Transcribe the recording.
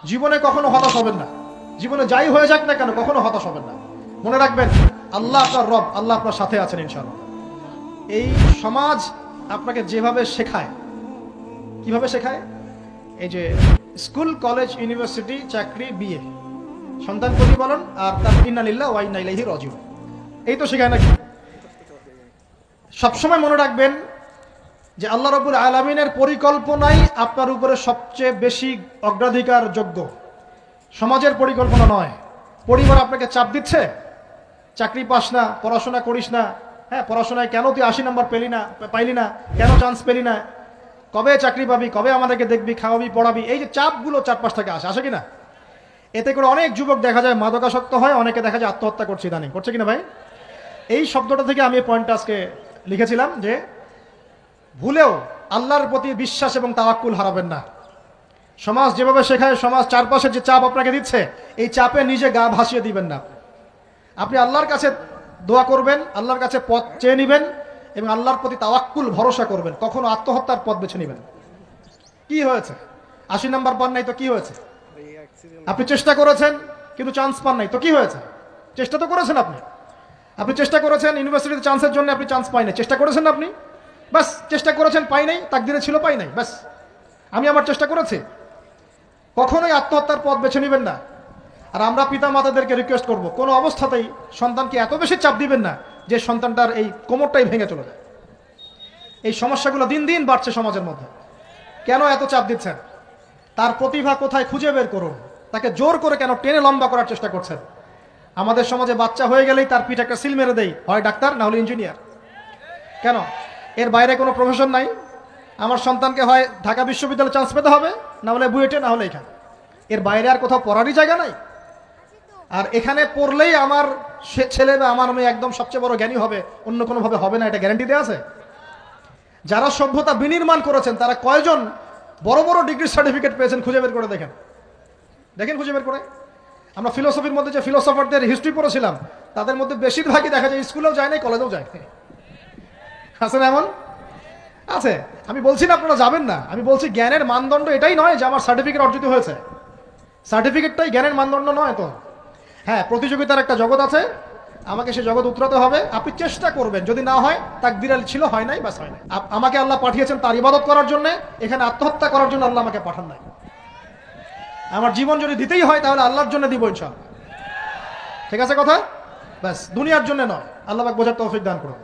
জীবনে কখনো হতাশ হবেন না। জীবনে যাই হয়ে যাক না কেন কখনো হতাশ হবেন না। মনে রাখবেন আল্লাহ আপনার রব, আল্লাহ আপনার সাথে আছেন ইনশাআল্লাহ। এই সমাজ আপনাকে যেভাবে শেখায়, কিভাবে শেখায়, এই যে স্কুল, কলেজ, ইউনিভার্সিটি, চাকরি, বিয়ে, সন্তান প্রতিপালন আর তার ইন্না লিল্লাহি ওয়া ইন্না ইলাইহি রাজিউন, এই তো শেখায় নাকি? সবসময় মনে রাখবেন যে আল্লাহ রাব্বুল আলামিনের পরিকল্পনাই আপনার উপরে সবচেয়ে বেশি অগ্রাধিকার যোগ্য, সমাজের পরিকল্পনা নয়। পরিবার আপনাকে চাপ দিচ্ছে, চাকরি পাস না, পড়াশোনা করিস না, হ্যাঁ পড়াশোনায় কেন তুই 80 নম্বর পাইলি না, কেন চান্স পেলি না, কবে চাকরি পাবি, কবে আমাদেরকে দেখবি, খাওয়াবি, পড়াবি, এই যে চাপগুলো চারপাশ থেকে আসে কিনা? এতে করে অনেক যুবক দেখা যায় মাদকাসক্ত হয়, অনেকে দেখা যায় আত্মহত্যা করছে, ইদানিং করছে কিনা ভাই? এই শব্দটা থেকে আমি এই পয়েন্টটা আজকে লিখেছিলাম যে ভুলেও আল্লাহর প্রতি বিশ্বাস এবং তাওয়াক্কুল হারাবেন না। সমাজ যেভাবে শেখায়, সমাজ চারপাশে যে চাপ আপনাকে দিচ্ছে, এই চাপে নিজে গা ভাসিয়ে দিবেন না। আপনি আল্লাহর কাছে দোয়া করবেন, আল্লাহর কাছে পথ চেয়ে নেবেন এবং আল্লাহর প্রতি তাওয়াক্কুল ভরসা করবেন। কখনো আত্মহত্যার পথ বেছে নেবেন। কি হয়েছে? 80 নম্বর পান নাই তো কি হয়েছে? আপনি চেষ্টা করেছেন কিন্তু চান্স পান নাই তো কি হয়েছে? চেষ্টা তো করেছেন আপনি। আপনি চেষ্টা করেছেন ইউনিভার্সিটিতে চান্সের জন্য, আপনি চান্স পাই নাই, চেষ্টা করেছেন আপনি, বাস চেষ্টা করেছেন, পাই নাই, তাকদিরে ছিল পাই নাই, বাস। আমি আমার চেষ্টা করেছি। কখনোই আত্মহত্যার পথ বেছে নেবেন না। আর আমরা পিতা মাতাদেরকে রিকোয়েস্ট করব, কোনো অবস্থাতেই সন্তানকে এত বেশি চাপ দিবেন না যে সন্তানটার এই কোমরটাই ভেঙে চলে যায়। এই সমস্যাগুলো দিন দিন বাড়ছে সমাজের মধ্যে। কেন এত চাপ দিচ্ছেন? তার প্রতিভা কোথায় খুঁজে বের করুন। তাকে জোর করে কেন টেনে লম্বা করার চেষ্টা করছেন? আমাদের সমাজে বাচ্চা হয়ে গেলেই তার পিঠে একটা সিল মেরে দেয়, হয় ডাক্তার না হলে ইঞ্জিনিয়ার। কেন? এর বাইরে কোনো প্রফেশন নাই? আমার সন্তানকে হয় ঢাকা বিশ্ববিদ্যালয়ে চান্স পেতে হবে, না হলে বুয়েটে, না হলে এখানে। এর বাইরে আর কোথাও পড়ারই জায়গা নাই। আর এখানে পড়লেই আমার ছেলে বা আমার মেয়ে একদম সবচেয়ে বড় জ্ঞানী হবে, অন্য কোনোভাবে হবে না, এটা গ্যারান্টি দেওয়া আছে? যারা সভ্যতা বিনির্মাণ করেছেন তারা কয়জন বড় বড় ডিগ্রি সার্টিফিকেট পেয়েছেন খুঁজে বের করে দেখেন, দেখেন খুঁজে বের করে। আমরা ফিলোসফির মধ্যে যে ফিলোসফারদের হিস্ট্রি পড়েছিলাম, তাদের মধ্যে বেশিরভাগই দেখা যায় স্কুলেও যায় নাই, কলেজেও যায় নাই। আছে না এমন? আছে। আমি বলছি না আপনারা যাবেন না, আমি বলছি জ্ঞানের মানদণ্ড এটাই নয় যে আমার সার্টিফিকেট অর্জিত হয়েছে। সার্টিফিকেটটাই জ্ঞানের মানদণ্ড নয় তো। হ্যাঁ, প্রতিযোগিতার একটা জগৎ আছে, আমাকে সে জগৎ উতরাতে হবে। আপনি চেষ্টা করবেন, যদি না হয় তাকদীরে ছিল, হয় নাই, বাস হয় নাই। আমাকে আল্লাহ পাঠিয়েছেন তার ইবাদত করার জন্য, এখানে আত্মহত্যা করার জন্য আল্লাহ আমাকে পাঠান নাই। আমার জীবন যদি দিতেই হয় তাহলে আল্লাহর জন্য দিব ইনশাআল্লাহ। ঠিক আছে কথা? ব্যাস, দুনিয়ার জন্য নয়। আল্লাহ পাক বোঝার তৌফিক দান করুন।